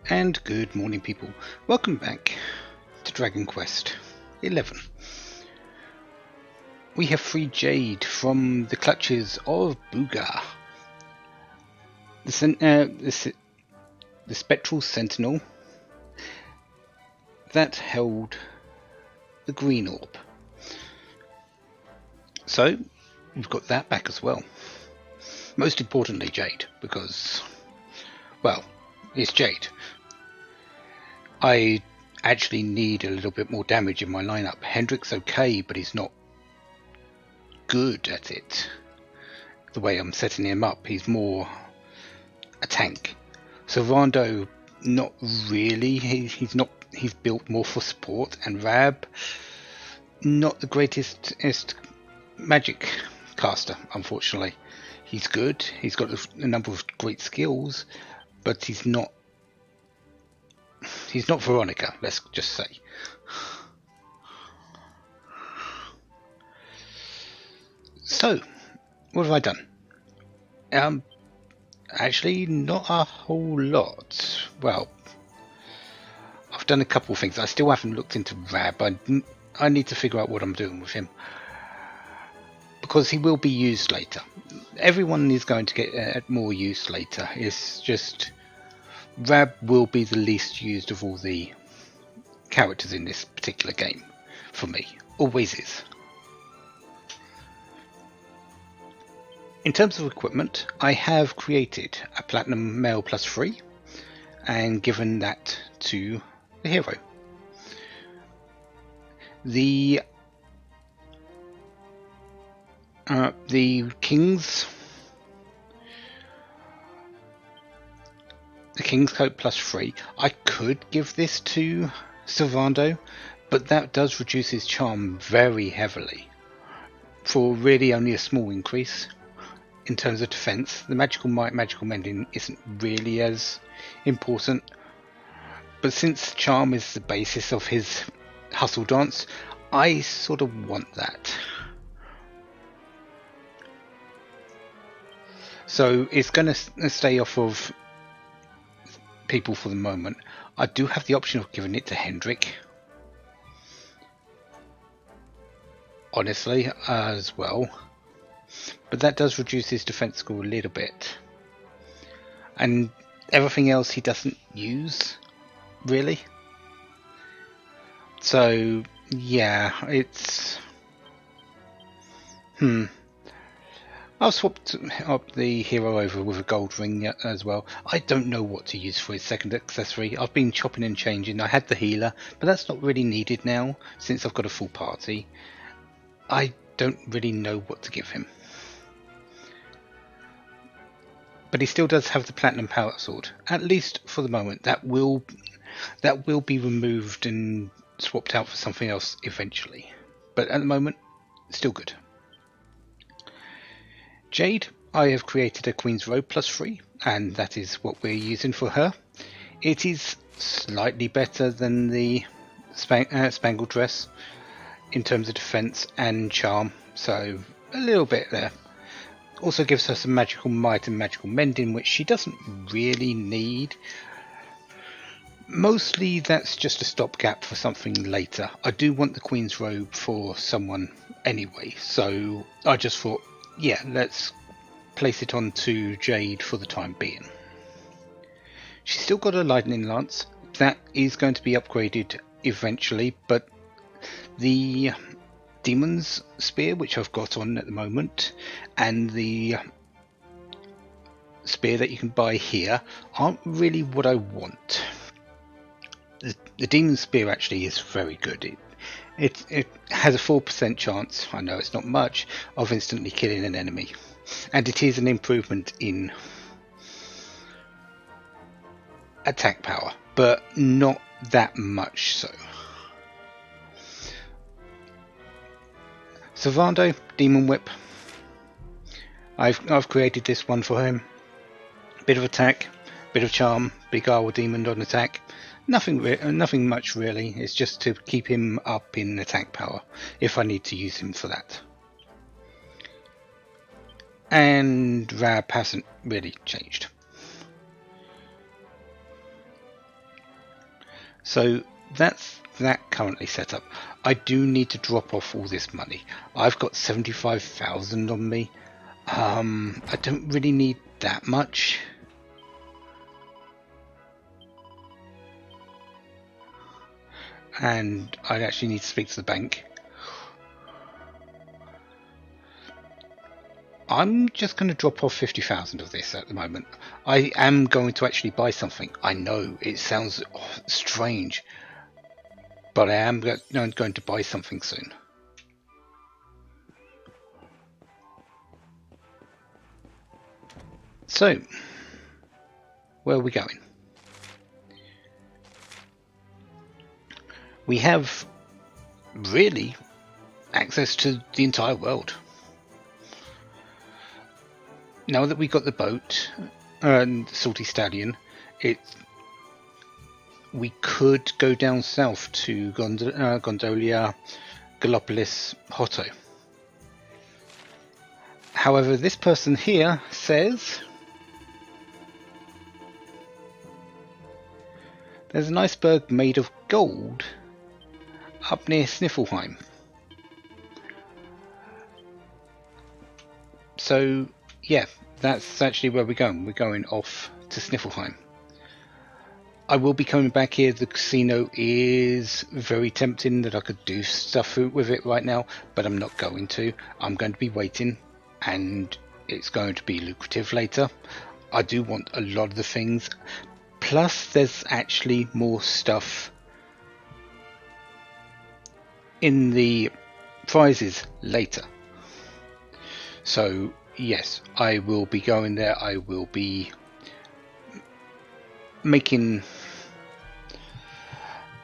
And good morning, people. Welcome back to Dragon Quest XI. We have freed Jade from the clutches of Booga, the spectral sentinel that held the green orb. So, we've got that back as well. Most importantly, Jade, because, well, it's Jade. I actually need a little bit more damage in my lineup. Hendrik's okay, but he's not good at it. The way I'm setting him up, he's more a tank. Servando, not really. He's built more for support, and Rab, not the greatest magic caster, unfortunately. He's good. He's got a number of great skills, but he's not Veronica, let's just say. So, what have I done? Actually, not a whole lot. Well, I've done a couple of things. I still haven't looked into Rab. I need to figure out what I'm doing with him, because he will be used later. Everyone is going to get more use later. It's just Rab will be the least used of all the characters in this particular game for me. Always is. In terms of equipment, I have created a Platinum Mail Plus 3 and given that to the hero. The King's Coat Plus 3, I could give this to Servando, but that does reduce his charm very heavily for really only a small increase. In terms of defense, the magical might, magical mending isn't really as important, but since charm is the basis of his hustle dance, I sort of want that. So it's going to stay off of people for the moment. I do have the option of giving it to Hendrik, honestly, as well. But that does reduce his defense score a little bit. And everything else he doesn't use, really. So, yeah, it's... I've swapped up the hero over with a gold ring as well. I don't know what to use for his second accessory. I've been chopping and changing. I had the healer, but that's not really needed now, since I've got a full party. I don't really know what to give him. But he still does have the Platinum Power Sword, at least for the moment. That will be removed and swapped out for something else eventually. But at the moment, still good. Jade, I have created a Queen's Robe Plus 3, and that is what we're using for her. It is slightly better than the Spangled Dress in terms of defense and charm, so a little bit there. Also gives her some magical might and magical mending, which she doesn't really need. Mostly that's just a stopgap for something later. I do want the Queen's Robe for someone anyway, so I just thought, yeah, let's place it onto Jade for the time being. She's still got a Lightning Lance. That is going to be upgraded eventually, but the Demon's Spear, which I've got on at the moment, and the spear that you can buy here aren't really what I want. The Demon's Spear actually is very good. It has a 4% chance, I know it's not much, of instantly killing an enemy, and it is an improvement in attack power, but not that much so. Servando, Demon Whip. I've created this one for him. Bit of attack, bit of charm, big Owl Demon on attack. Nothing much really. It's just to keep him up in attack power if I need to use him for that. And Rab hasn't really changed. So that's that currently set up. I do need to drop off all this money. I've got 75,000 on me. I don't really need that much. And I actually need to speak to the bank. I'm just going to drop off 50,000 of this at the moment. I am going to actually buy something. I know it sounds strange, but I am going to buy something soon. So, where are we going? We have really access to the entire world. Now that we've got the boat and Salty Stallion, we could go down south to Gondolia, Gallopolis, Hotto. However, this person here says there's an iceberg made of gold up near Sniffelheim. So yeah, that's actually where we're going. We're going off to Sniffelheim. I will be coming back here. The casino is very tempting that I could do stuff with it right now, but I'm not going to. I'm going to be waiting, and it's going to be lucrative later. I do want a lot of the things. Plus, there's actually more stuff in the prizes later. So yes, I will be going there. I will be making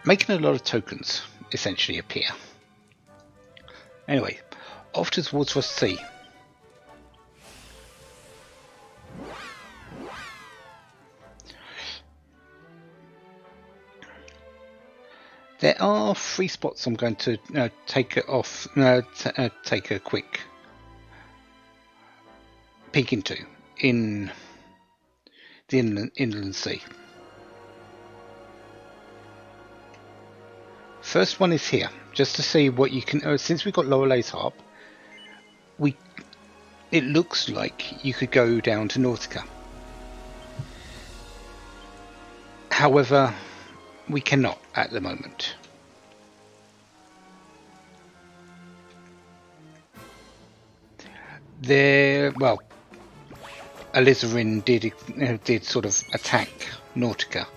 a lot of tokens essentially appear. Anyway, off towards Ross Sea. There are 3 spots I'm going to take a quick peek into in the Inland Sea. First one is here, just to see what you can. Since we've got Loreley's Harp, it looks like you could go down to Nautica. However, we cannot at the moment. Well, Alizarin did sort of attack Nautica.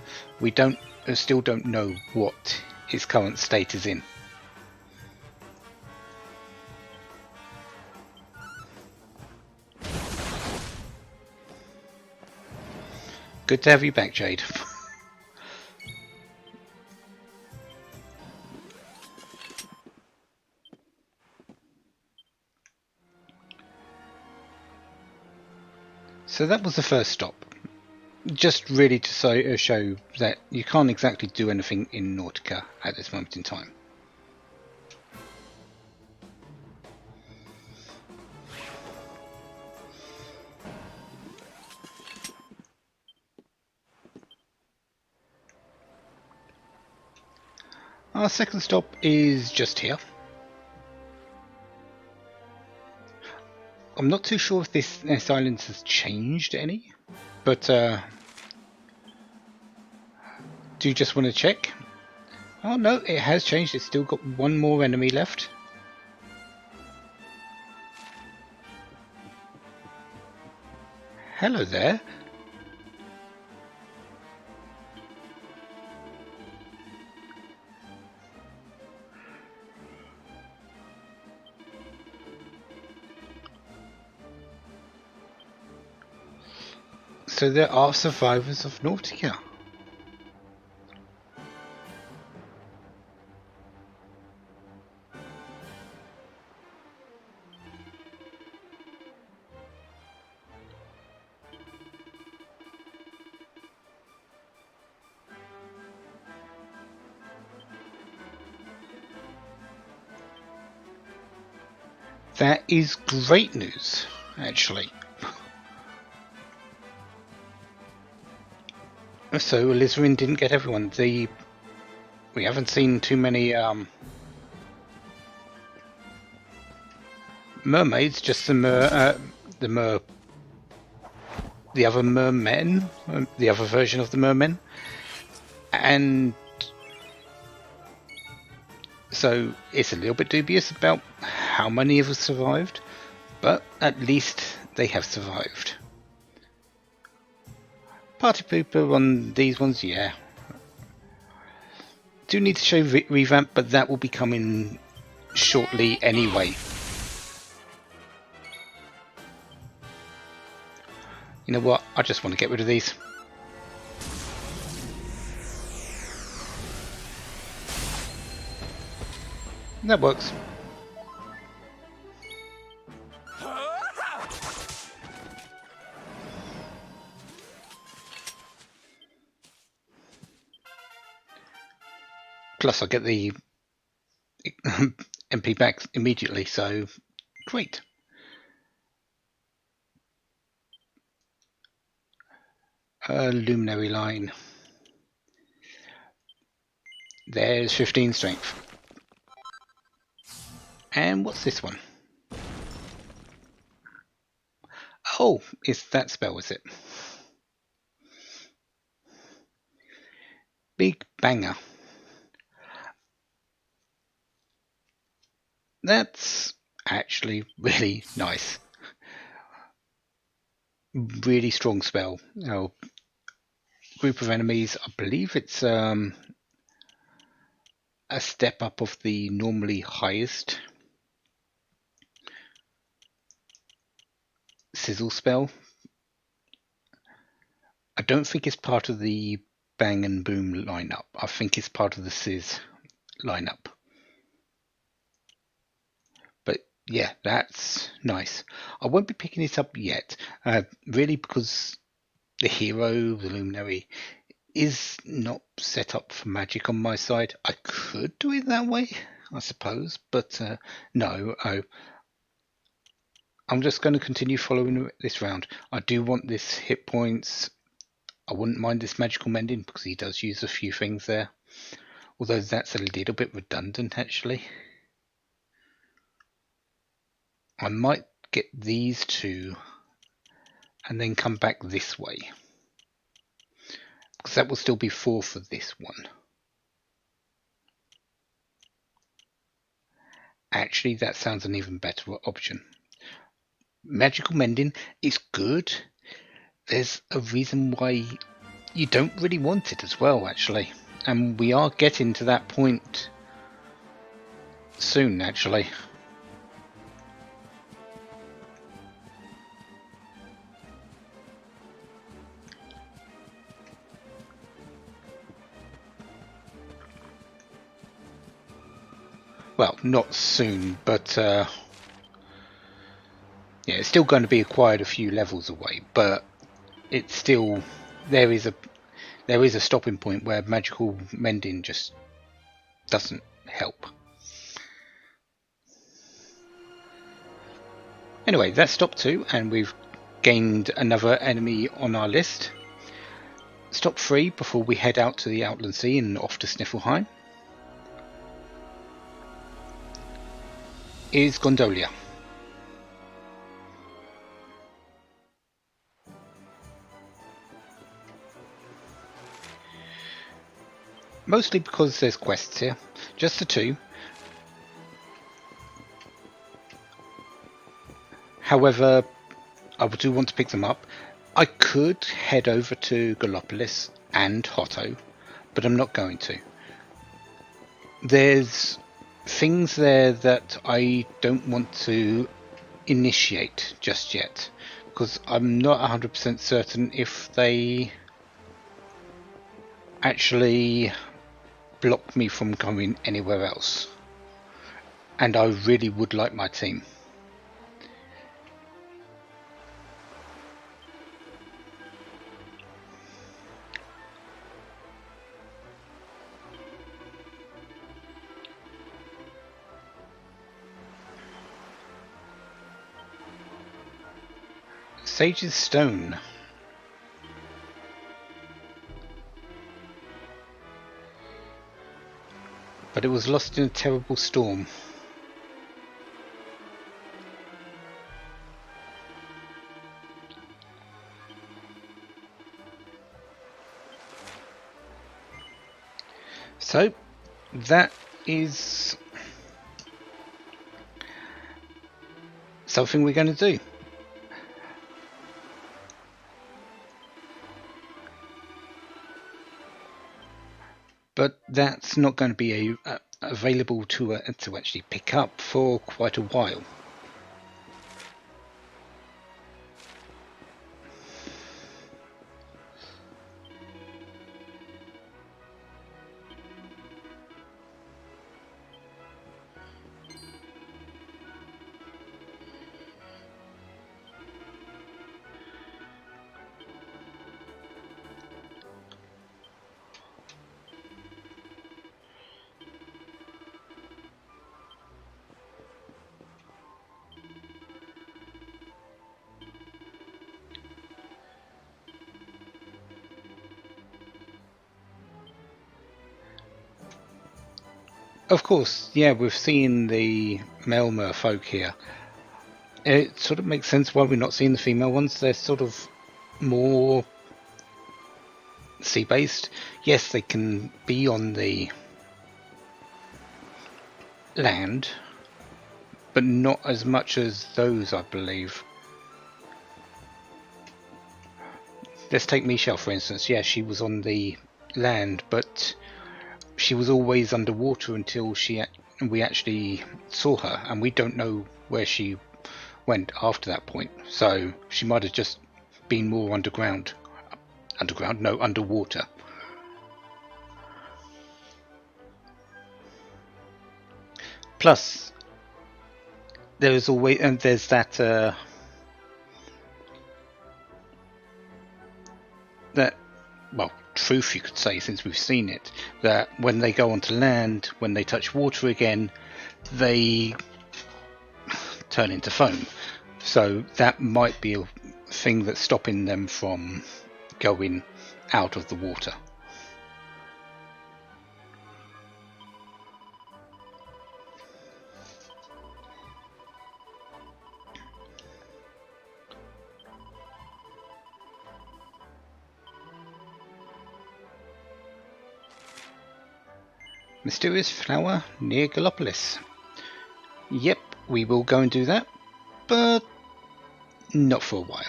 We still don't know what its current state is in. Good to have you back, Jade. So that was the first stop. Just really to show that you can't exactly do anything in Nautica at this moment in time. Our second stop is just here. I'm not too sure if this island has changed any, but do you just want to check? Oh no, it has changed. It's still got one more enemy left. Hello there. So there are survivors of Nautica. That is great news, actually. So Alizarin didn't get everyone. The We haven't seen too many mermaids, just the other mermen, the other version of the mermen, and so it's a little bit dubious about how many have survived, but at least they have survived. Party pooper on these ones, yeah. Do need to show revamp, but that will be coming shortly anyway. You know what? I just want to get rid of these. That works. Plus I get the MP back immediately, so great. Luminary line. There's 15 strength. And what's this one? Oh, it's that spell, is it? Big Banger. That's actually really nice. Really strong spell. Oh, group of enemies. I believe it's a step up of the normally highest sizzle spell. I don't think it's part of the Bang and Boom lineup. I think it's part of the Sizz lineup. But yeah, that's nice. I won't be picking it up yet, really because the hero, the Luminary, is not set up for magic on my side. I could do it that way, I suppose, but no. I'm just going to continue following this round. I do want this hit points. I wouldn't mind this magical mending because he does use a few things there. Although that's a little bit redundant actually. I might get these two and then come back this way. Because that will still be 4 for this one. Actually, that sounds an even better option. Magical mending is good. There's a reason why you don't really want it as well, actually. And we are getting to that point soon, actually. Well, not soon, but yeah, it's still going to be acquired a few levels away, but it's still there is a stopping point where magical mending just doesn't help. Anyway, that's stop 2, and we've gained another enemy on our list. Stop 3 before we head out to the Outland Sea and off to Sniffelheim is Gondolia. Mostly because there's quests here, just the 2. However, I do want to pick them up. I could head over to Gallopolis and Hotto, but I'm not going to. There's things there that I don't want to initiate just yet, because I'm not 100% certain if they actually block me from going anywhere else. And I really would like my team. Sage's Stone. but it was lost in a terrible storm. So that is something we're going to do. But that's not going to be available to actually pick up for quite a while. Of course, yeah, we've seen the male merfolk here. It sort of makes sense why we're not seeing the female ones. They're sort of more sea-based. Yes, they can be on the land, but not as much as those, I believe. Let's take Michelle, for instance. Yeah, she was on the land, but she was always underwater until we actually saw her, and we don't know where she went after that point. So she might have just been more underwater. Plus, there's that truth, you could say, since we've seen it, that when they go onto land, when they touch water again, they turn into foam. So that might be a thing that's stopping them from going out of the water. Mysterious flower near Gallopolis. Yep, we will go and do that, but not for a while.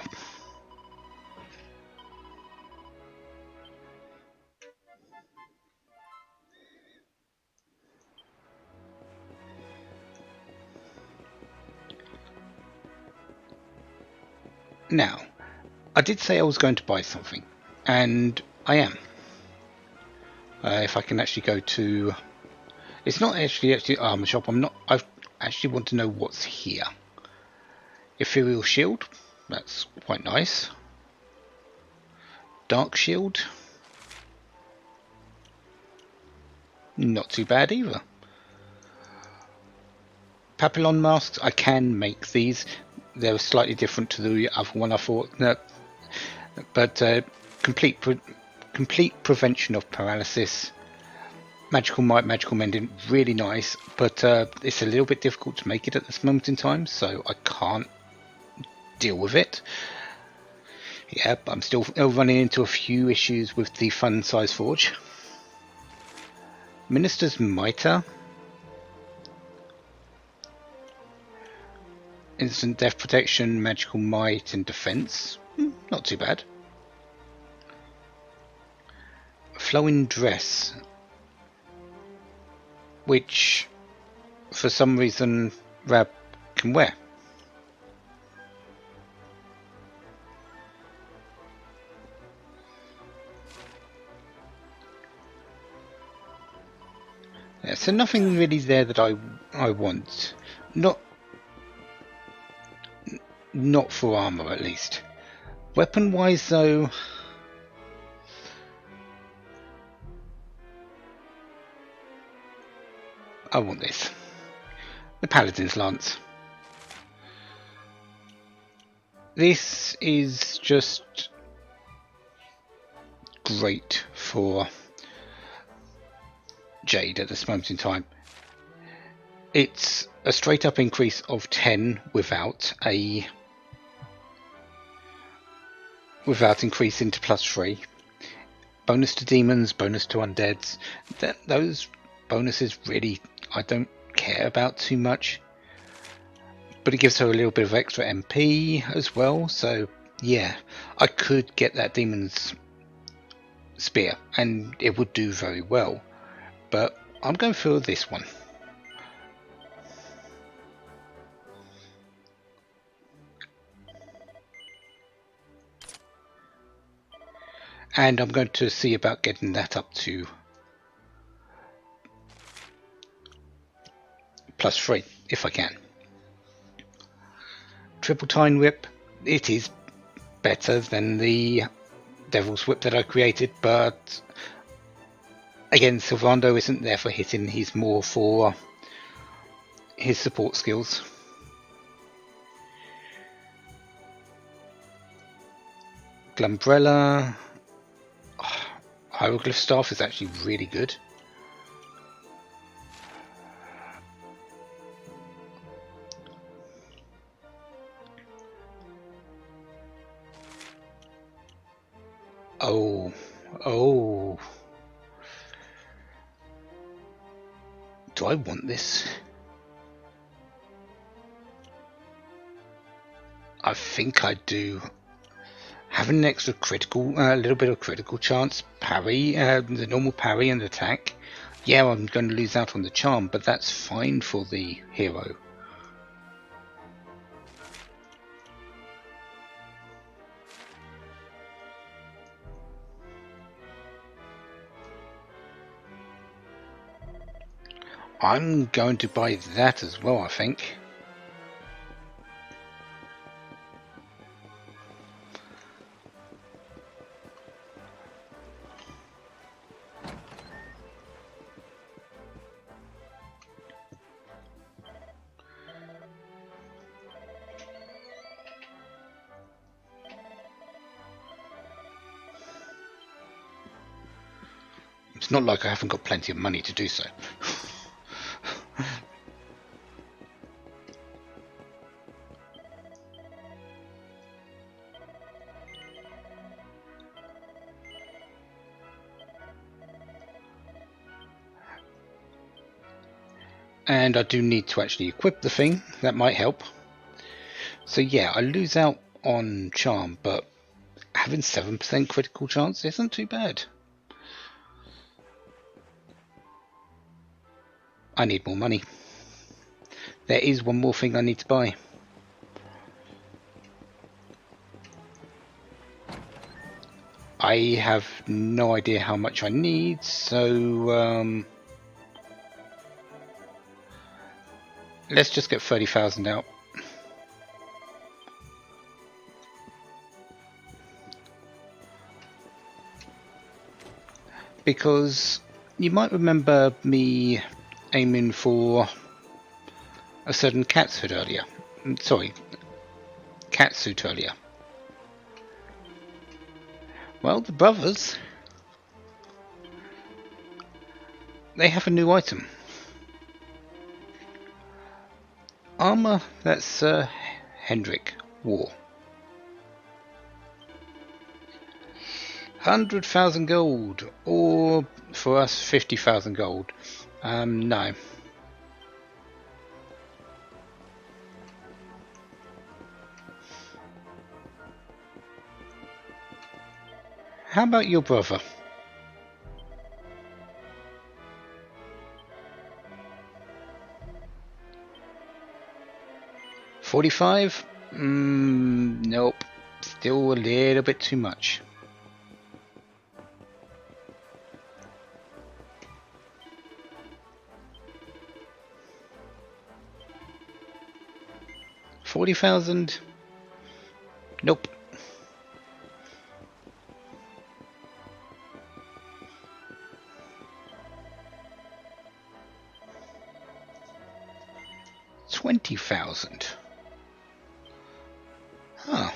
Now, I did say I was going to buy something, and I am. If I can actually go to... It's not actually Armor Shop. I actually want to know what's here. Ethereal Shield. That's quite nice. Dark Shield. Not too bad either. Papillon masks. I can make these. They're slightly different to the other one I thought. But complete prevention of paralysis. Magical Might, Magical Mending, really nice, but it's a little bit difficult to make it at this moment in time, so I can't deal with it. Yeah, but I'm still running into a few issues with the Fun Size Forge. Minister's Mitre. Instant Death Protection, Magical Might and Defense. Not too bad. Flowing Dress, which for some reason Rab can wear. Yeah, so nothing really there that I want. Not for armor, at least. Weapon wise though, I want this. The Paladin's Lance. This is just great for Jade at this moment in time. It's a straight up increase of 10 without increasing to +3. Bonus to demons, bonus to undeads. Those bonuses really I don't care about too much. But it gives her a little bit of extra MP as well, so yeah, I could get that demon's spear and it would do very well. But I'm going for this one. And I'm going to see about getting that up to +3 if I can. Triple Time Whip, it is better than the Devil's Whip that I created, but again, Sylvando isn't there for hitting, he's more for his support skills. Glumbrella. Hieroglyph Staff is actually really good. Oh. Do I want this? I think I do. Having an extra critical, a little bit of critical chance, parry, the normal parry and attack. Yeah, I'm going to lose out on the charm, but that's fine for the hero. I'm going to buy that as well, I think. It's not like I haven't got plenty of money to do so. And I do need to actually equip the thing, that might help. So yeah, I lose out on charm, but having 7% critical chance isn't too bad. I need more money. There is one more thing I need to buy. I have no idea how much I need, so let's just get 30,000 out. Because you might remember me aiming for a certain catsuit earlier. Sorry, catsuit earlier. Well, the brothers, they have a new item. Armor, that's Hendrik War. 100,000 gold, or for us 50,000 gold. No. How about your brother? $45? Nope. Still a little bit too much. $40,000? Nope. $20,000. Huh.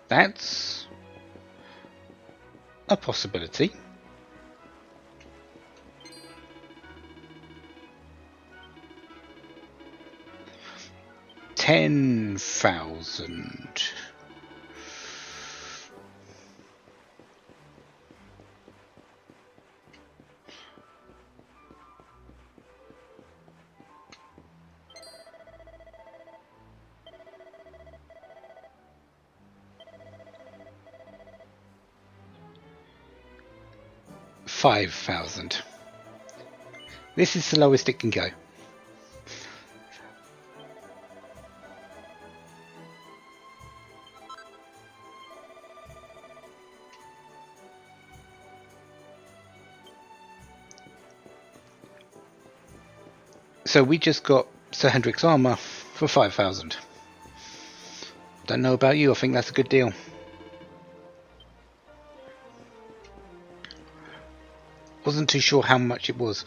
That's a possibility. 10,000. $5,000. This is the lowest it can go. So we just got Sir Hendrick's armor for 5,000. Don't know about you, I think that's a good deal. Wasn't too sure how much it was,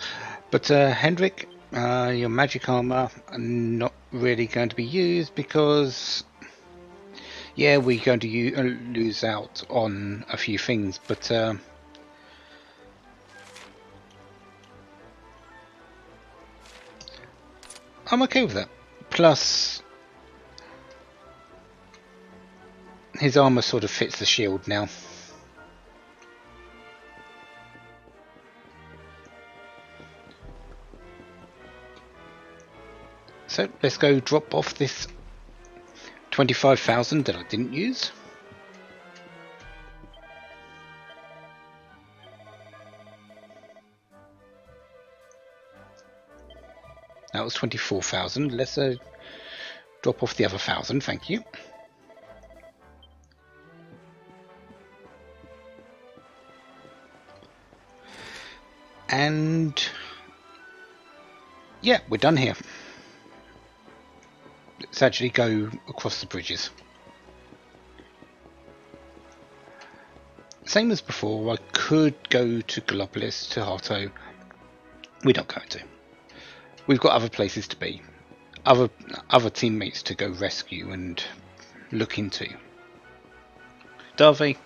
but Hendrick, your magic armor not really going to be used because, yeah, we're going to lose out on a few things, but I'm okay with that. Plus, his armor sort of fits the shield now. So let's go drop off this 25,000 that I didn't use. That was 24,000. Let's drop off the other 1,000, thank you. And yeah, we're done here. Let's actually go across the bridges. Same as before, I could go to Gallopolis, to Harto. We're not going to. We've got other places to be. Other teammates to go rescue and look into. Darby,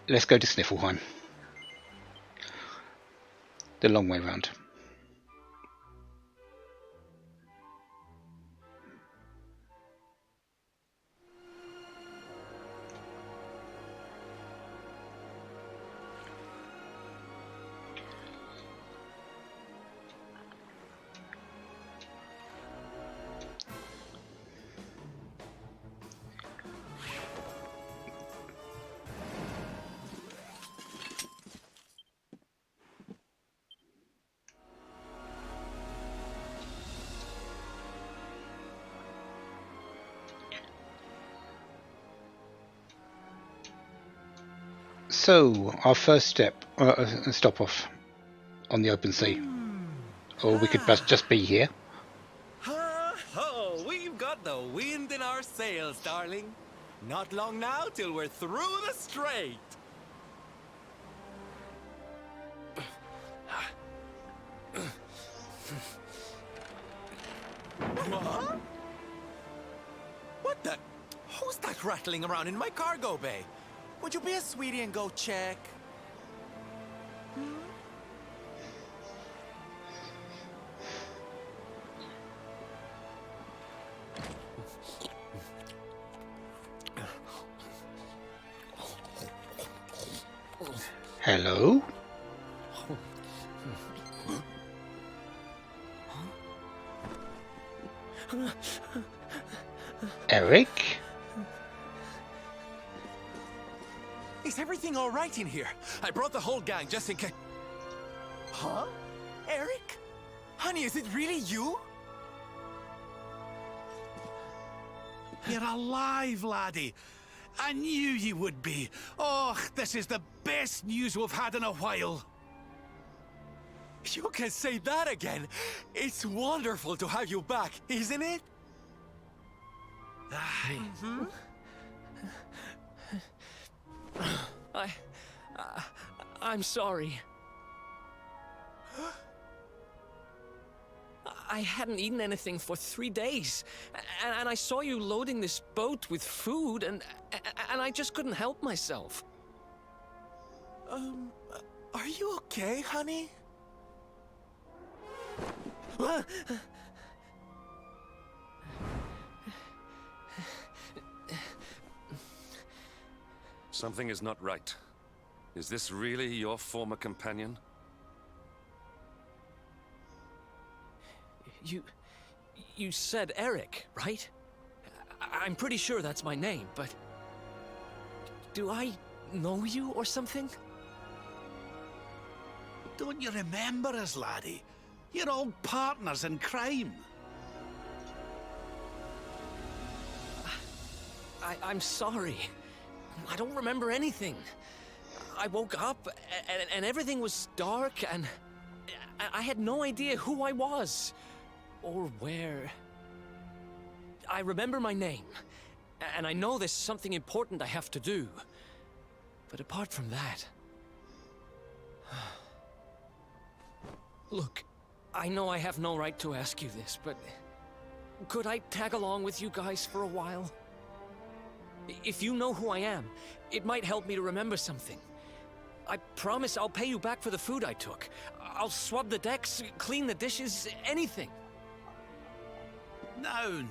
let's go to Sniffleheim. The long way round. So, our first stop off on the open sea. Or we could just be here. Ho! We've got the wind in our sails, darling. Not long now till we're through the strait. What? What the? Who's that rattling around in my cargo bay? Would you be a sweetie and go check? Hello? Eric? Is everything all right in here? I brought the whole gang just in case. Huh? Eric? Honey, is it really you? You're alive, laddie. I knew you would be. Oh, this is the best news we've had in a while. You can say that again. It's wonderful to have you back, isn't it? I'm sorry. I hadn't eaten anything for 3 days, and I saw you loading this boat with food, and I just couldn't help myself. Are you okay, honey? Something is not right. Is this really your former companion? You said Eric, right? I'm pretty sure that's my name, but... Do I know you or something? Don't you remember us, laddie? You're old partners in crime. I'm sorry. I don't remember anything. I woke up and everything was dark and I had no idea who I was or where. I remember my name and I know there's something important I have to do. But apart from that... Look, I know I have no right to ask you this, but could I tag along with you guys for a while? If you know who I am, it might help me to remember something. I promise I'll pay you back for the food I took. I'll swab the decks, clean the dishes, anything. No,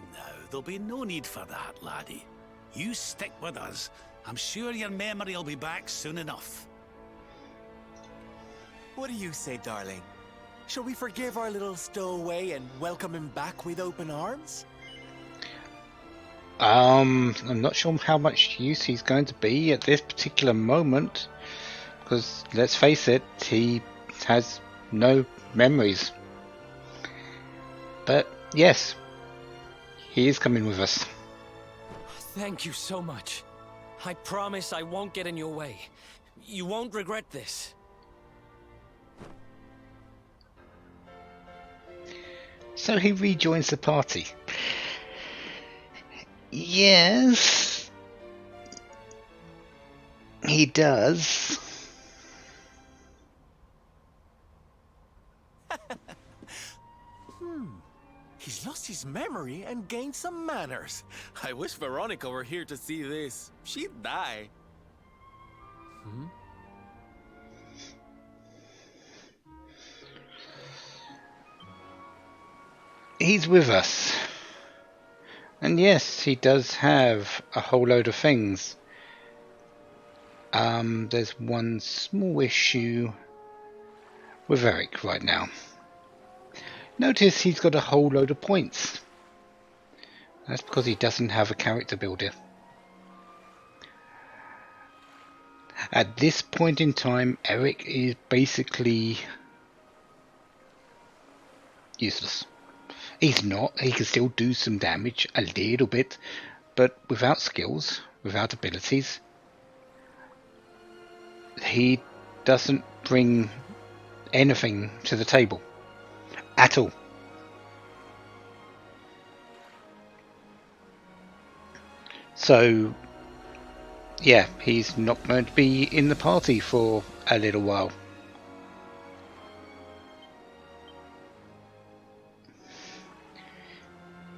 there'll be no need for that, laddie. You stick with us. I'm sure your memory will be back soon enough. What do you say, darling? Shall we forgive our little stowaway and welcome him back with open arms? I'm not sure how much use he's going to be at this particular moment, because let's face it, he has no memories. But yes, he is coming with us. Thank you so much. I promise I won't get in your way. You won't regret this. So he rejoins the party. Yes, he does. He's lost his memory and gained some manners. I wish Veronica were here to see this. She'd die. He's with us. And yes, he does have a whole load of things. There's one small issue with Eric right now. Notice he's got a whole load of points. That's because he doesn't have a character builder. At this point in time, Eric is basically useless. He's not. He can still do some damage, a little bit, but without skills, without abilities, he doesn't bring anything to the table at all. So, yeah, he's not going to be in the party for a little while.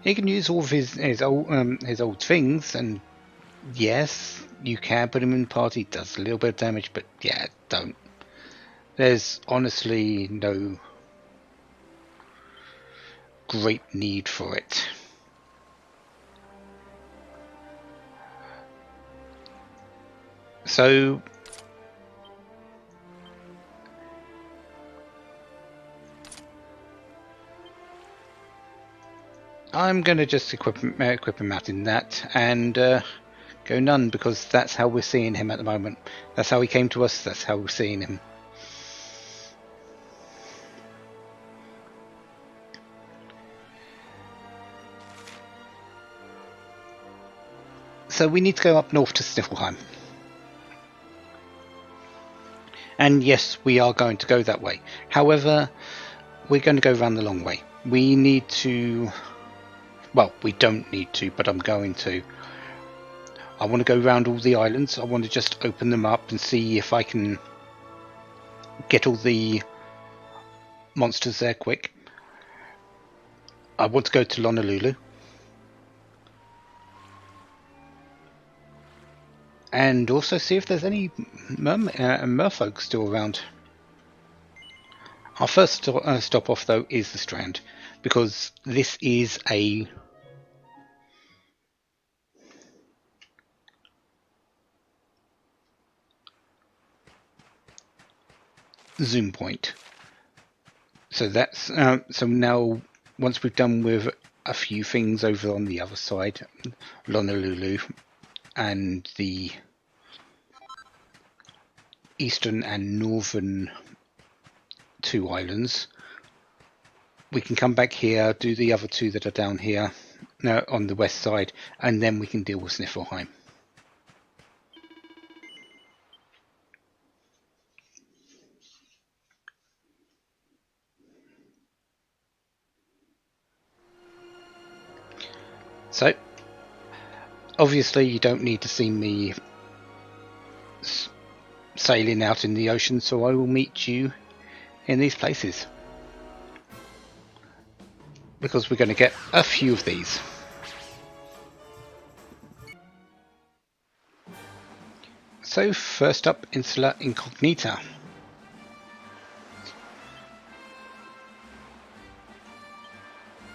He can use all of his old things, and yes, you can put him in the party. It does a little bit of damage, but yeah, don't. There's honestly no great need for it. So I'm going to just equip him out in that and go none, because that's how we're seeing him at the moment. That's how he came to us, that's how we're seeing him. So we need to go up north to Sniffelheim. And yes, we are going to go that way. However, we're going to go around the long way. We need to... Well, we don't need to, but I'm going to. I want to go around all the islands. I want to just open them up and see if I can get all the monsters there quick. I want to go to Honolulu. And also see if there's any merfolk still around. Our first stop off, though, is the Strand, because this is a... zoom point. So that's so now once we've done with a few things over on the other side, Honolulu and the eastern and northern two islands, we can come back here, do the other two that are down here now on the west side, and then we can deal with Sniffelheim. So, obviously you don't need to see me sailing out in the ocean, so I will meet you in these places. Because we're going to get a few of these. So, first up, Insula Incognita.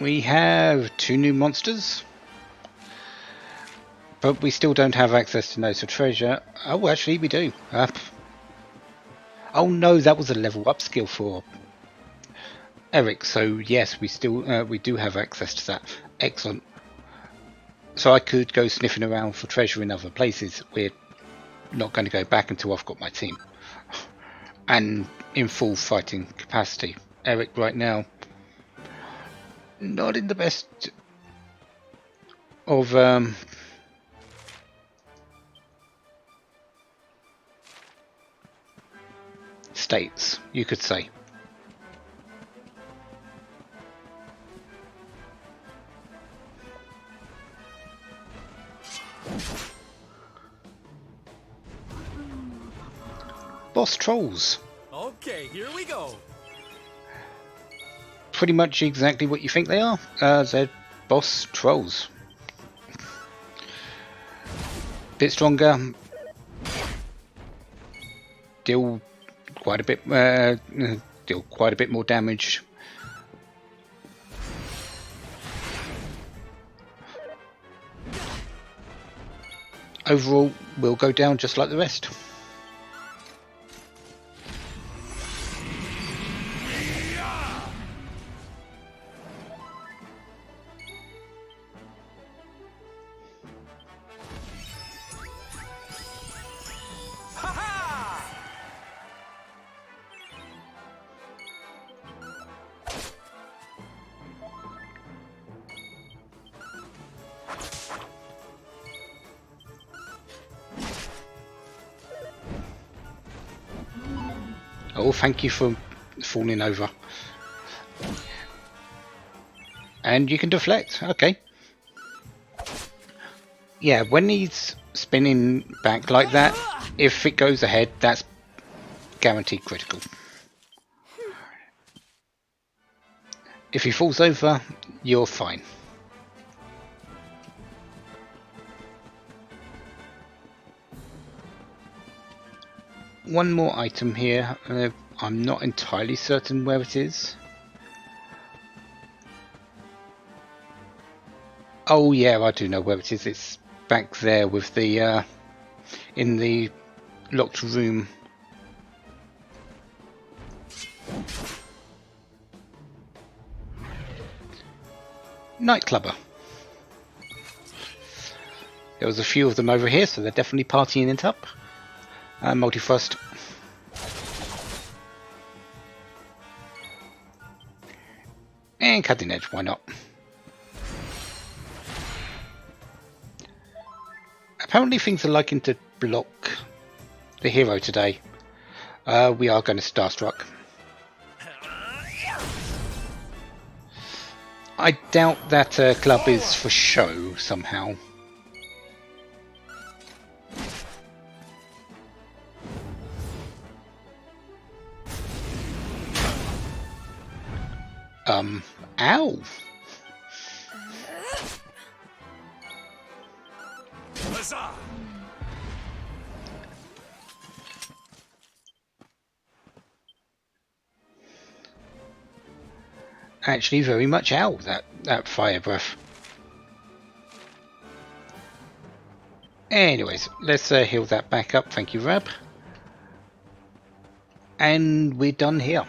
We have 2 new monsters. But we still don't have access to Notes of Treasure. Oh, actually we do. Oh no, that was a level up skill for Eric. So yes, we do have access to that. Excellent. So I could go sniffing around for treasure in other places. We're not going to go back until I've got my team and in full fighting capacity. Eric right now, not in the best of states, you could say. Boss trolls. Okay, here we go. Pretty much exactly what you think they are. They're boss trolls. Bit stronger. Deal quite a bit more damage. Overall, we'll go down just like the rest. Oh, thank you for falling over. And you can deflect. Okay. Yeah, when he's spinning back like that, if it goes ahead, that's guaranteed critical. If he falls over, you're fine. One more item here. I'm not entirely certain where it is. Oh yeah, I do know where it is. It's back there with the in the locked room. Nightclubber. There was a few of them over here, so they're definitely partying it up. Multi-thrust. And cutting edge, why not? Apparently things are liking to block the hero today. We are going to Starstruck. I doubt that club is for show somehow. Ow! Huzzah! Actually, very much ow, that fire breath. Anyways, let's heal that back up. Thank you, Rab. And we're done here.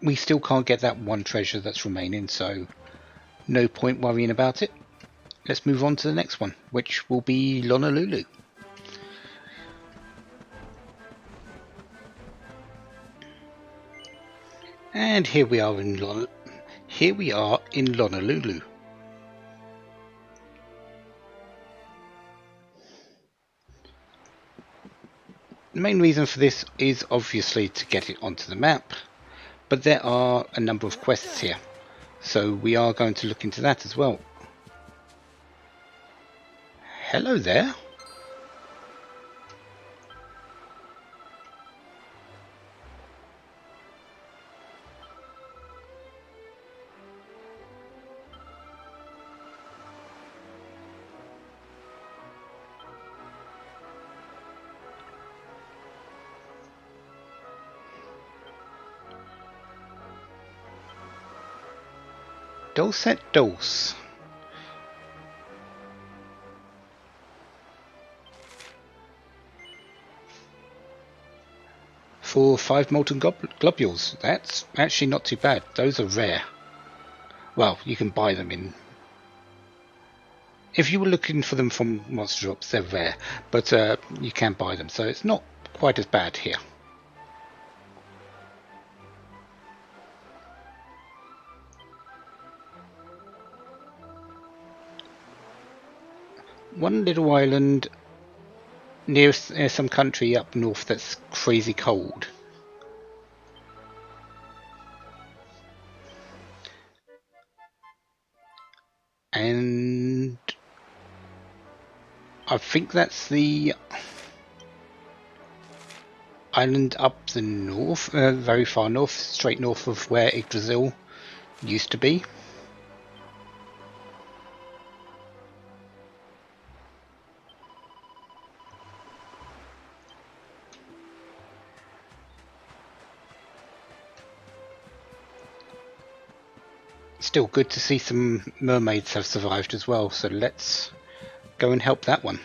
We still can't get that one treasure that's remaining, so no point worrying about it. Let's move on to the next one, which will be Lonalulu. And here we are in Lonalulu. The main reason for this is obviously to get it onto the map, but there are a number of quests here, so we are going to look into that as well. Hello there. Dulcet Dulce. For 5 molten globules. That's actually not too bad. Those are rare. Well, you can buy them in... If you were looking for them from monster drops, they're rare, but you can buy them, so it's not quite as bad here. One little island near some country up north that's crazy cold. And I think that's the island up the north, very far north, straight north of where Yggdrasil used to be. Still good to see some mermaids have survived as well, so let's go and help that one.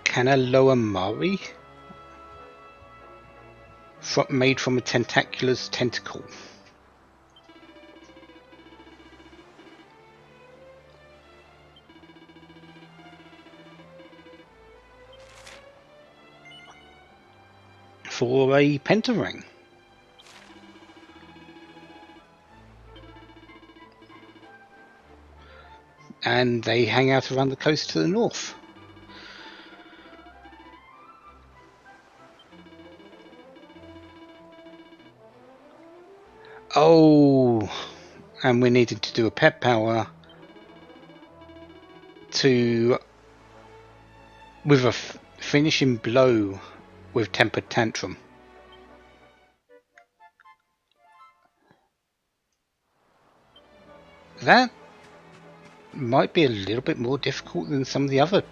Kanaloa Mari? Made from a tentacular's tentacle. For a pentaring. And they hang out around the coast to the north. Oh, and we needed to do a pet power to with a finishing blow with Tempered Tantrum. That might be a little bit more difficult than some of the other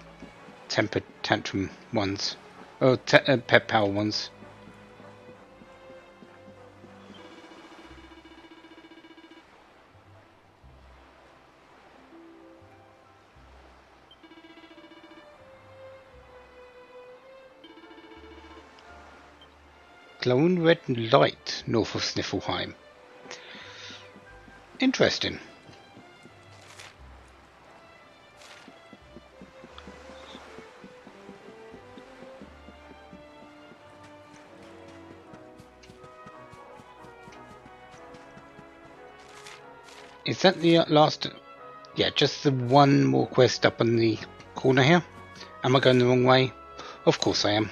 Tempered Tantrum ones, or pet power ones. Glowing red light north of Sniffelheim. Interesting. Is that the last? Yeah, just the one more quest up on the corner here. Am I going the wrong way? Of course I am.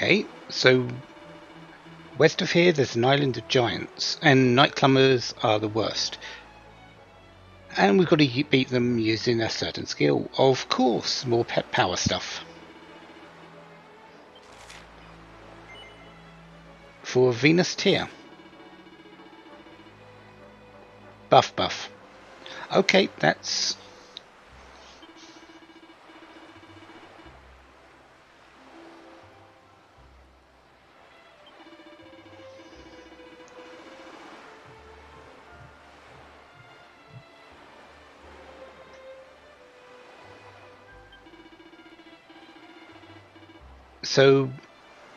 Okay, so west of here there's an island of giants, and night climbers are the worst. And we've got to beat them using a certain skill. Of course, more pet power stuff. For Venus tier. Buff. Okay, that's... So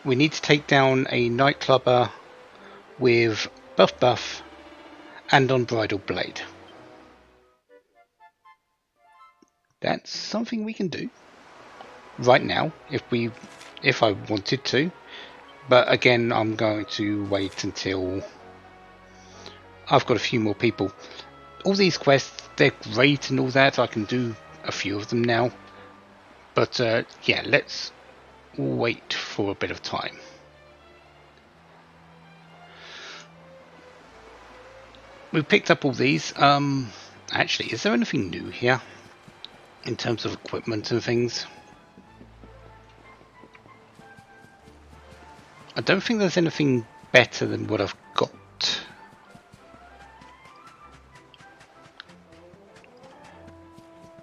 we need to take down a nightclubber with buff and unbridled blade. That's something we can do right now if I wanted to, but again I'm going to wait until I've got a few more people. All these quests, they're great and all that, I can do a few of them now, but yeah, let's wait for a bit of time. We picked up all these. Actually, is there anything new here in terms of equipment and things? I don't think there's anything better than what I've got.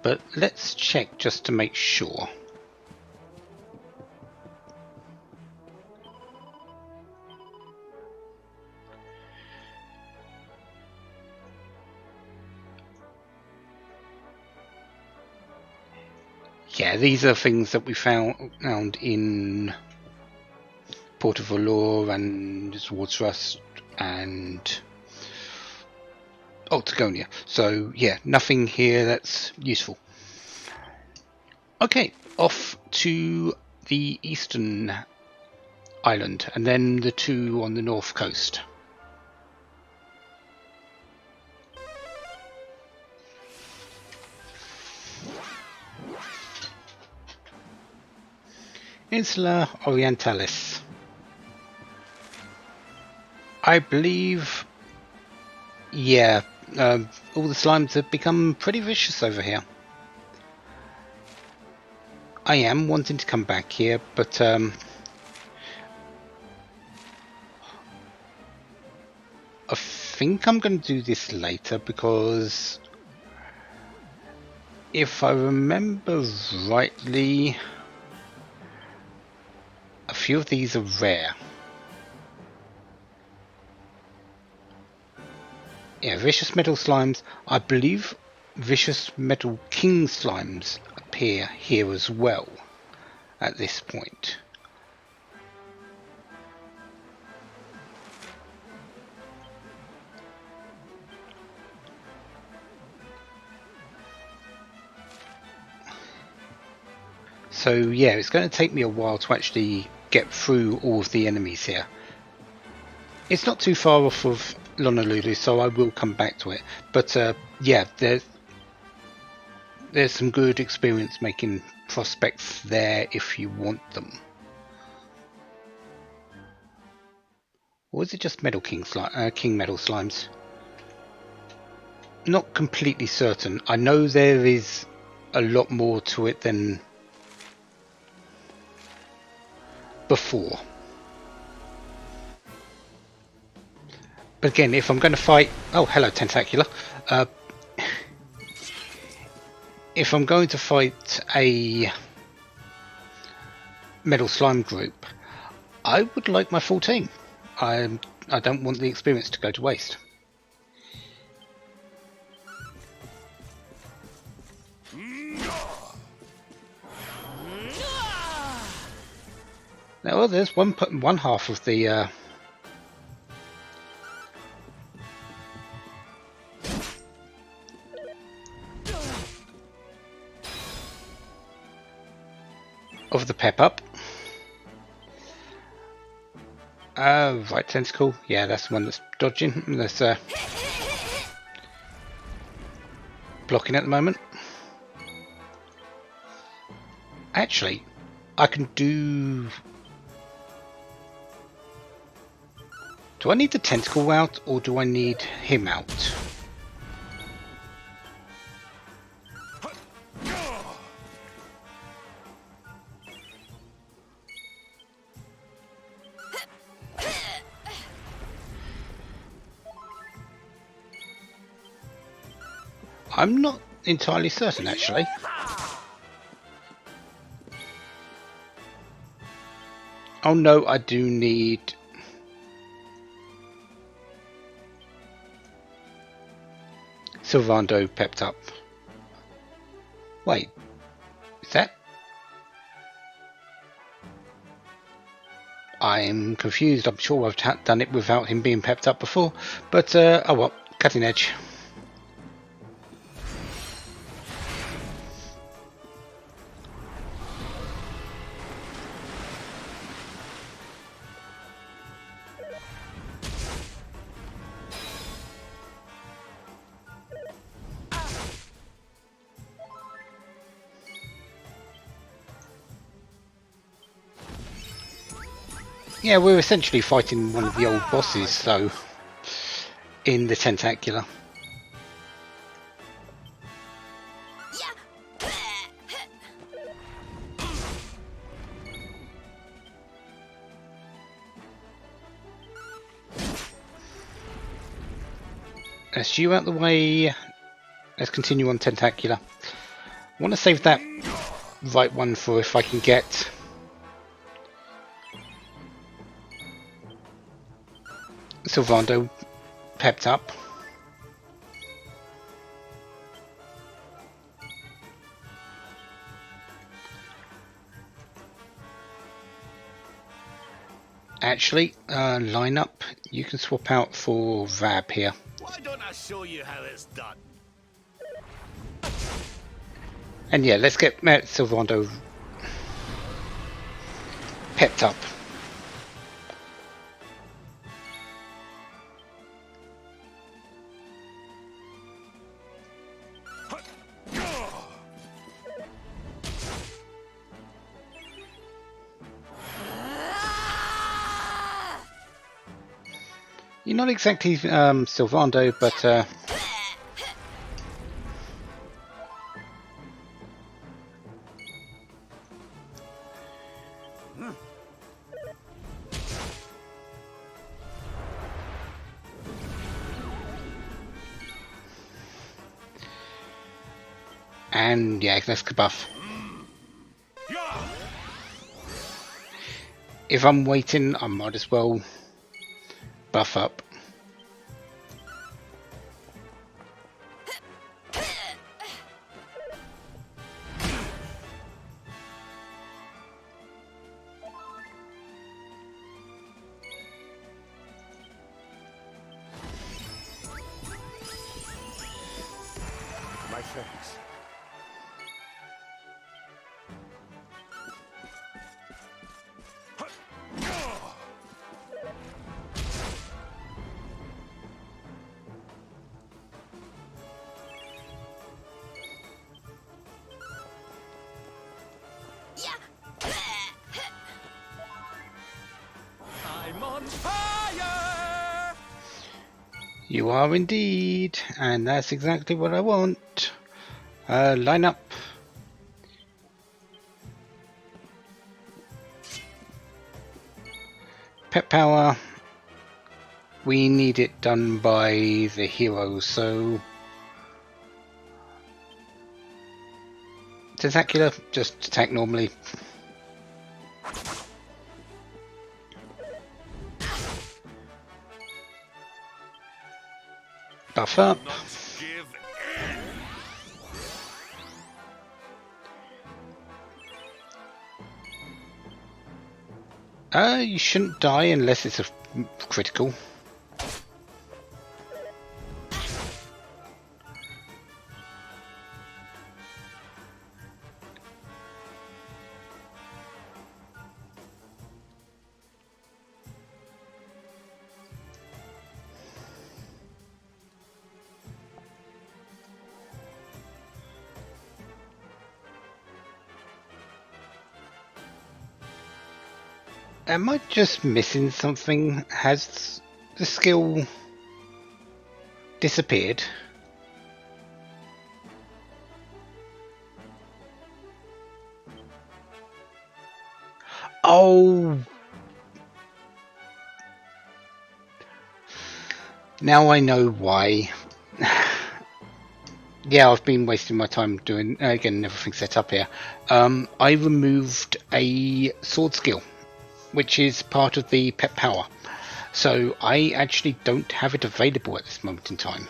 But let's check just to make sure. Yeah, these are things that we found in Port of Valor and Swordsrust and Octagonia. So yeah, nothing here that's useful. Okay, off to the eastern island and then the two on the north coast. Insula Orientalis. I believe, yeah, all the slimes have become pretty vicious over here. I am wanting to come back here, but I think I'm going to do this later because if I remember rightly, a few of these are rare. Yeah, Vicious Metal Slimes. I believe Vicious Metal King Slimes appear here as well at this point. So yeah, it's going to take me a while to actually get through all of the enemies here. It's not too far off of Lonalulu, so I will come back to it. But yeah, there's some good experience making prospects there if you want them. Or is it just Metal King Metal Slimes? Not completely certain. I know there is a lot more to it than before. But again, if I'm going to fight... Oh, hello, Tentacular. If I'm going to fight a Metal Slime group, I would like my full team. I don't want the experience to go to waste. Now, well, there's one half of the... of the pep up. Right tentacle. Yeah, that's the one that's dodging. That's blocking at the moment. Actually, I can do Do I need the tentacle out, or do I need him out? I'm not entirely certain, actually. Oh no, I do need... Sylvando pepped up. Wait, is that... I'm confused. I'm sure I've done it without him being pepped up before. But, oh well, cutting edge. Yeah, we're essentially fighting one of the old bosses, so in the Tentacular. That's you out the way. Let's continue on Tentacular. I want to save that right one for if I can get Sylvando pepped up. Actually, line up. You can swap out for Vab here. Why don't I show you how it's done? And yeah, let's get Sylvando pepped up. You're not exactly Sylvando, but and yeah, let's buff. If I'm waiting, I might as well buff up. My thanks. I'm on fire! You are indeed, and that's exactly what I want. Line up. Pet power. We need it done by the heroes, so Tentacular, just attack normally. Buff up. You shouldn't die unless it's a critical. Am I just missing something? Has the skill disappeared. Oh, now I know why. Yeah, I've been wasting my time doing getting everything set up here. I removed a sword skill, which is part of the pet power, so I actually don't have it available at this moment in time.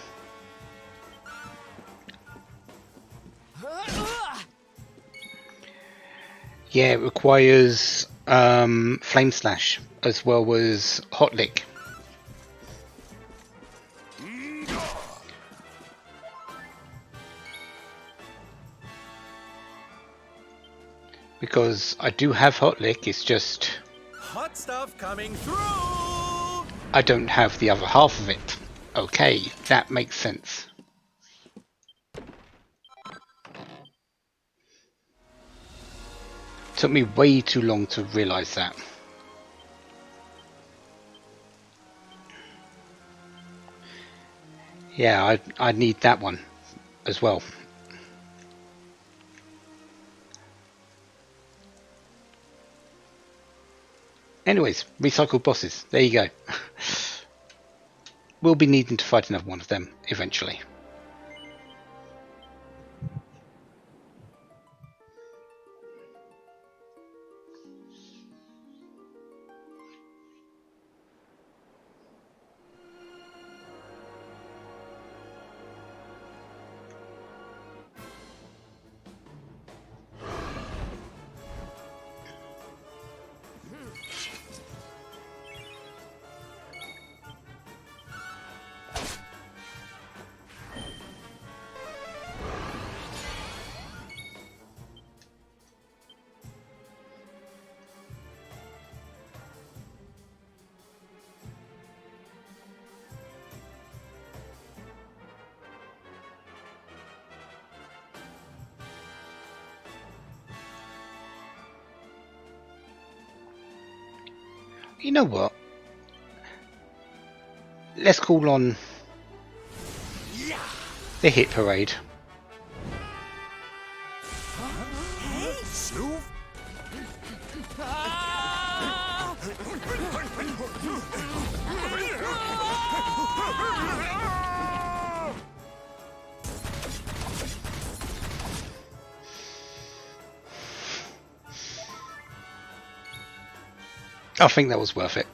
Yeah, it requires Flame Slash as well as Hot Lick. Because I do have Hot Lick, it's just Hot stuff coming through! I don't have the other half of it. Okay, that makes sense. Took me way too long to realise that. Yeah, I need that one as well. Anyways, recycled bosses. There you go. We'll be needing to fight another one of them eventually. You know what? Let's call on the hit parade. Hey, Snoop! I think that was worth it.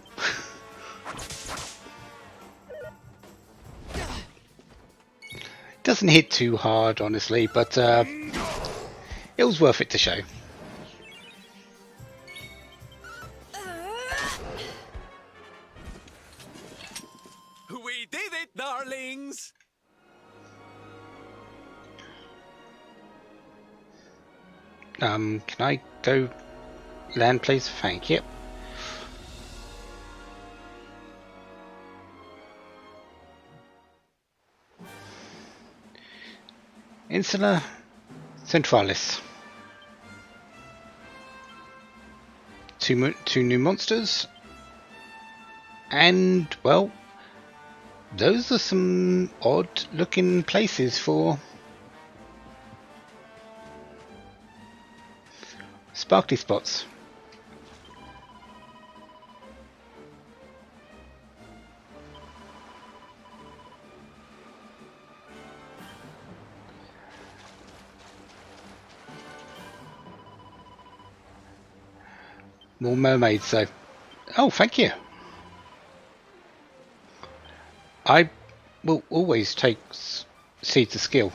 Doesn't hit too hard, honestly, but it was worth it to show. We did it, darlings! Can I go land, please? Thank you. Insula Centralis. Two new monsters. And, well, those are some odd looking places for sparkly spots. More mermaids, so. Oh, thank you. I will always take Seeds of Skill.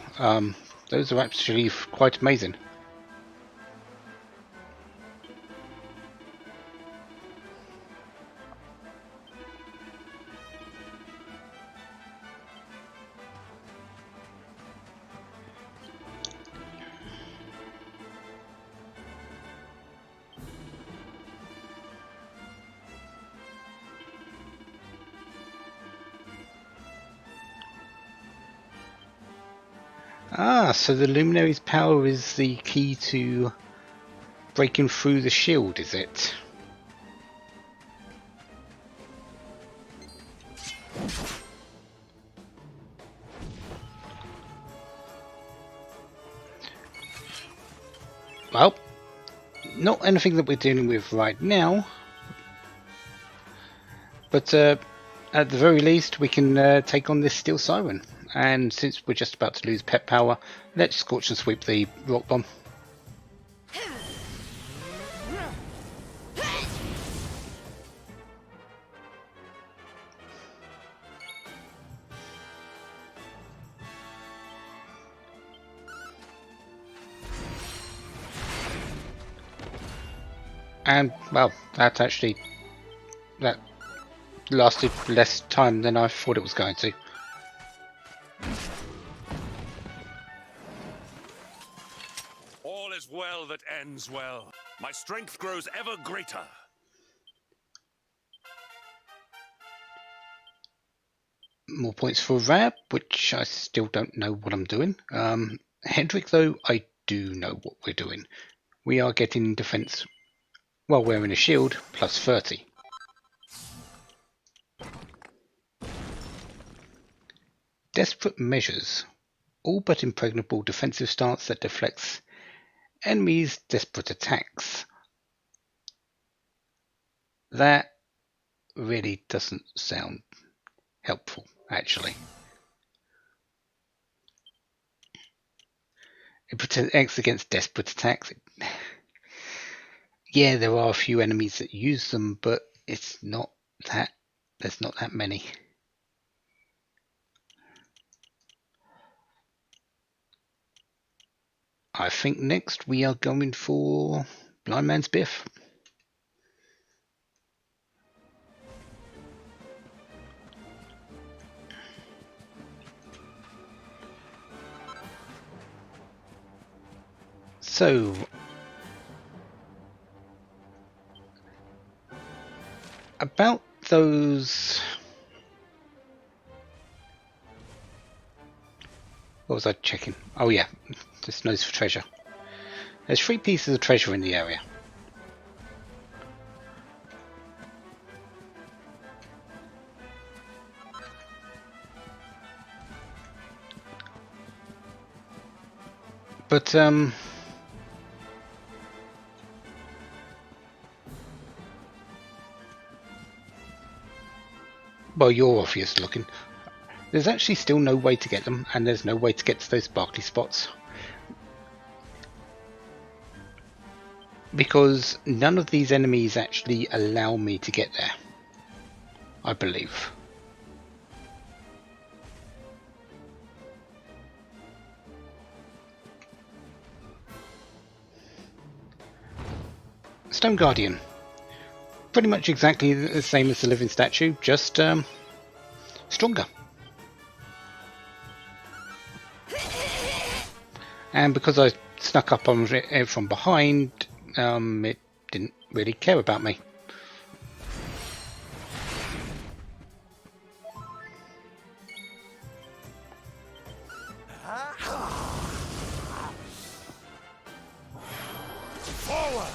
Those are actually quite amazing. Ah, so the Luminary's power is the key to breaking through the shield, is it? well, not anything that we're dealing with right now, but at the very least we can take on this Steel Siren. And since we're just about to lose pet power, let's Scorch and Sweep the Rock Bomb. And, well, that lasted less time than I thought it was going to. All is well that ends well. My strength grows ever greater. More points for Rab, which I still don't know what I'm doing. Hendrik, though, I do know what we're doing. We are getting defense while wearing a shield, plus 30. Desperate Measures. All but impregnable defensive stance that deflects enemies' desperate attacks. That really doesn't sound helpful, actually. It protects against desperate attacks. Yeah, there are a few enemies that use them, but it's not that. There's not that many. I think next we are going for Blind Man's Biff. So, about those... What was I checking? Oh yeah, just nose for treasure. There's 3 pieces of treasure in the area. But well, you're obvious looking. There's actually still no way to get them, and there's no way to get to those sparkly spots. Because none of these enemies actually allow me to get there, I believe. Stone Guardian. Pretty much exactly the same as the living statue, just stronger. And because I snuck up on it from behind, it didn't really care about me. Forward!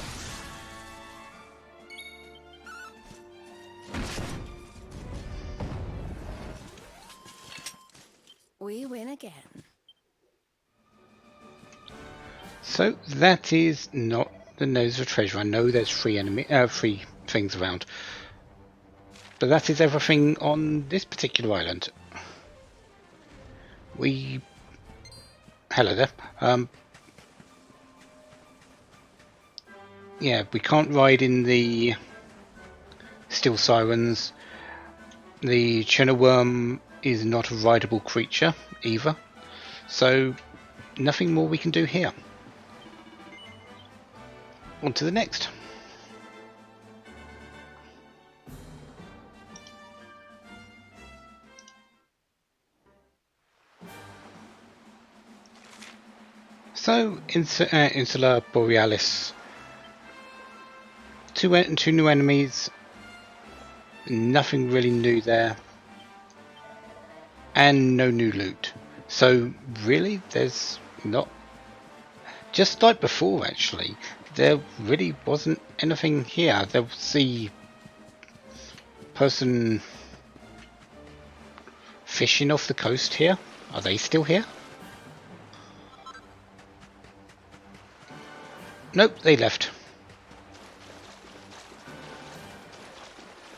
We win again. So that is not the nose of treasure. I know there's 3 things around, but that is everything on this particular island. Hello there. Yeah, we can't ride in the Steel Sirens. The Chinoworm is not a rideable creature either, so nothing more we can do here. On to the next. So, Insula Borealis. Two new enemies. Nothing really new there. And no new loot. So, really, there's not... Just like before, actually, there really wasn't anything here. There was the person fishing off the coast here. Are they still here? Nope, they left.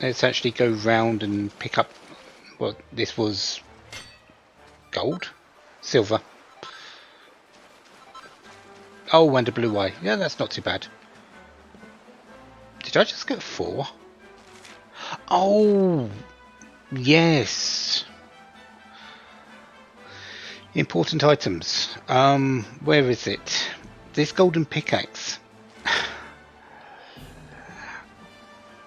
Let's actually go round and pick up. Well, this was gold, silver. Oh, and a blue eye. Yeah, that's not too bad. Did I just get 4? Oh, yes. Important items. Where is it? This golden pickaxe.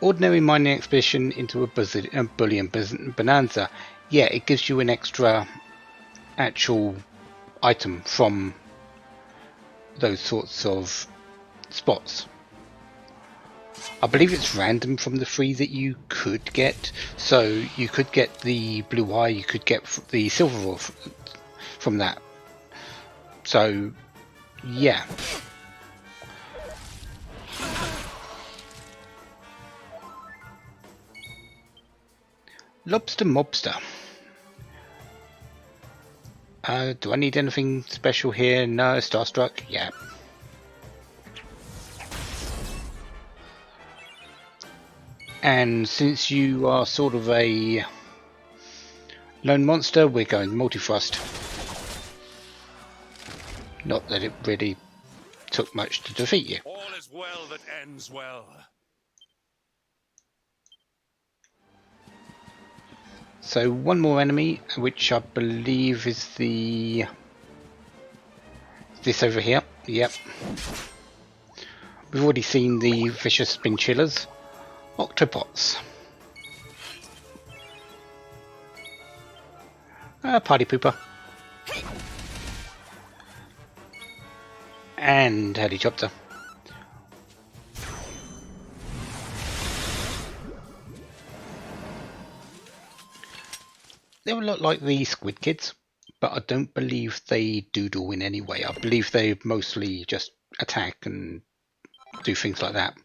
Ordinary mining expedition into a bullion bonanza. Yeah, it gives you an extra actual item from those sorts of spots. I believe it's random from the 3 that you could get. So you could get the blue eye, you could get the silver ore from that. So yeah. Lobster Mobster. Do I need anything special here? No. Starstruck? Yeah. And since you are sort of a lone monster, we're going multi-thrust. Not that it really took much to defeat you. All is well that ends well. So one more enemy, which I believe is the... this over here. Yep. We've already seen the vicious spinchillas. Octopots. Party pooper. And helicopter. They're a lot like the Squid Kids, but I don't believe they doodle in any way. I believe they mostly just attack and do things like that.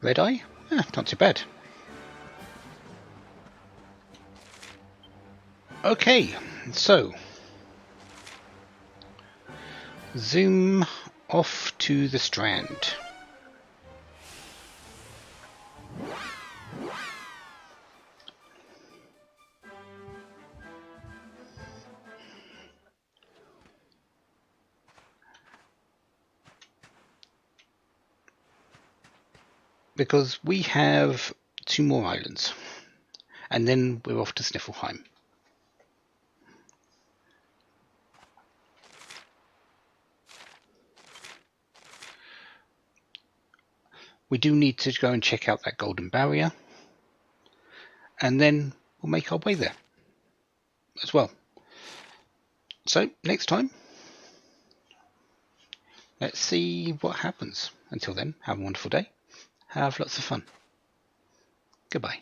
Red Eye? Not too bad. Okay, so zoom off to the Strand. Because we have 2 more islands, and then we're off to Sniffelheim. We do need to go and check out that golden barrier, and then we'll make our way there as well. So next time, let's see what happens. Until then, have a wonderful day. Have lots of fun. Goodbye.